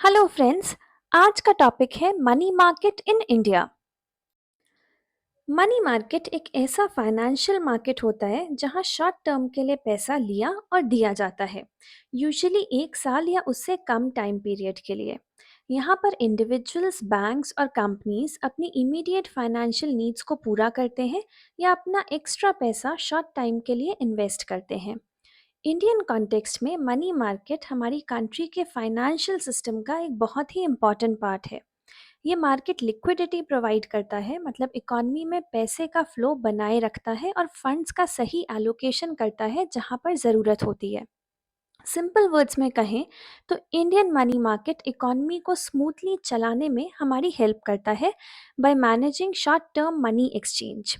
Hello friends. आज का topic है money market in India. Money market एक ऐसा फाइनेंशियल मार्केट होता है जहां शॉर्ट टर्म के लिए पैसा लिया और दिया जाता है, यूजुअली 1 साल या उससे कम टाइम पीरियड के लिए। यहाँ पर इंडिविजुअल्स, बैंक्स और कंपनीज अपनी इमीडिएट फाइनेंशियल नीड्स को पूरा करते हैं या अपना एक्स्ट्रा पैसा शॉर्ट टाइम के लिए इन्वेस्ट करते हैं। इंडियन कॉन्टेक्स्ट में मनी मार्केट हमारी कंट्री के फाइनेंशियल सिस्टम का एक बहुत ही इम्पॉर्टेंट पार्ट है। ये मार्केट लिक्विडिटी प्रोवाइड करता है, मतलब इकॉनमी में पैसे का फ्लो बनाए रखता है और फंड्स का सही एलोकेशन करता है जहां पर ज़रूरत होती है। सिंपल वर्ड्स में कहें तो इंडियन मनी मार्केट इकॉनमी को स्मूथली चलाने में हमारी हेल्प करता है by managing short term money exchange.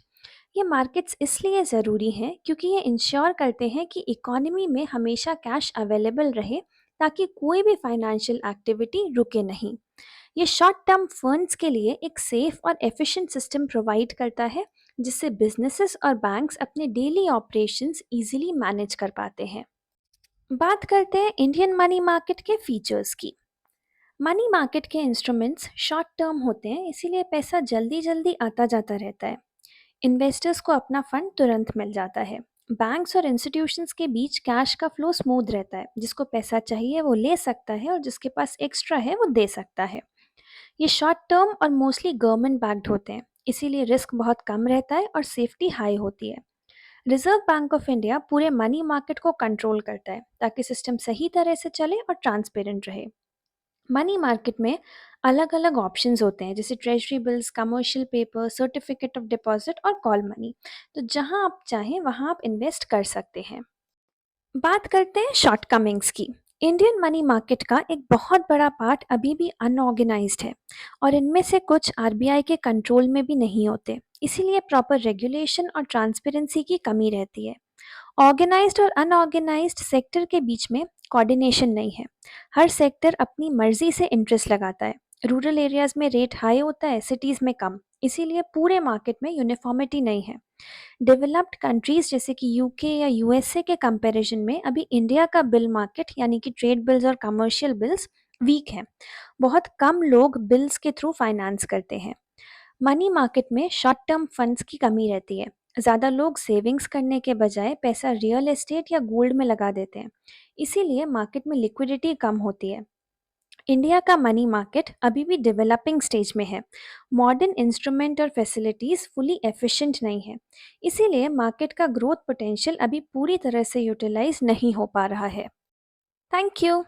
ये मार्केट्स इसलिए ज़रूरी हैं क्योंकि ये इंश्योर करते हैं कि इकॉनमी में हमेशा कैश अवेलेबल रहे, ताकि कोई भी फाइनेंशियल एक्टिविटी रुके नहीं। ये शॉर्ट टर्म फंड्स के लिए एक सेफ और एफिशिएंट सिस्टम प्रोवाइड करता है, जिससे बिजनेसेस और बैंक्स अपने डेली ऑपरेशंस इजीली मैनेज कर पाते हैं। बात करते हैं इंडियन मनी मार्केट के फीचर्स की। मनी मार्केट के इंस्ट्रूमेंट्स शॉर्ट टर्म होते हैं, इसीलिए पैसा जल्दी जल्दी आता जाता रहता है। इन्वेस्टर्स को अपना फंड तुरंत मिल जाता है। बैंक्स और इंस्टीट्यूशंस के बीच कैश का फ्लो स्मूथ रहता है, जिसको पैसा चाहिए वो ले सकता है और जिसके पास एक्स्ट्रा है वो दे सकता है। ये शॉर्ट टर्म और मोस्टली गवर्नमेंट बैक्ड होते हैं, इसीलिए रिस्क बहुत कम रहता है और सेफ्टी हाई होती है। रिजर्व बैंक ऑफ इंडिया पूरे मनी मार्केट को कंट्रोल करता है ताकि सिस्टम सही तरह से चले और ट्रांसपेरेंट रहे। मनी मार्केट में अलग अलग ऑप्शंस होते हैं, जैसे treasury bills, commercial paper, certificate of deposit और कॉल मनी। तो जहां आप चाहें वहां आप इन्वेस्ट कर सकते हैं। बात करते हैं शॉर्टकमिंग्स की। इंडियन मनी मार्केट का एक बहुत बड़ा पार्ट अभी भी अनऑर्गेनाइज्ड है और इनमें से कुछ आरबीआई के कंट्रोल में भी नहीं होते, इसीलिए प्रॉपर रेगुलेशन और ट्रांसपेरेंसी की कमी रहती है। ऑर्गेनाइज्ड और अनऑर्गेनाइज्ड सेक्टर के बीच में कोऑर्डिनेशन नहीं है। हर सेक्टर अपनी मर्जी से इंटरेस्ट लगाता है। रूरल एरियाज में रेट हाई होता है, सिटीज़ में कम, इसीलिए पूरे मार्केट में यूनिफॉर्मिटी नहीं है। डेवलप्ड कंट्रीज जैसे कि यूके या यूएसए के कंपैरिजन में अभी इंडिया का बिल मार्केट, यानी कि ट्रेड बिल्स और कमर्शियल बिल्स, वीक है। बहुत कम लोग बिल्स के थ्रू फाइनेंस करते हैं। मनी मार्केट में शॉर्ट टर्म फंड्स की कमी रहती है। ज़्यादा लोग सेविंग्स करने के बजाय पैसा रियल एस्टेट या गोल्ड में लगा देते हैं, इसीलिए मार्केट में लिक्विडिटी कम होती है। इंडिया का मनी मार्केट अभी भी डेवलपिंग स्टेज में है। मॉडर्न इंस्ट्रूमेंट और फैसिलिटीज़ फुली एफिशिएंट नहीं है, इसीलिए मार्केट का ग्रोथ पोटेंशियल अभी पूरी तरह से यूटिलाइज नहीं हो पा रहा है। Thank you.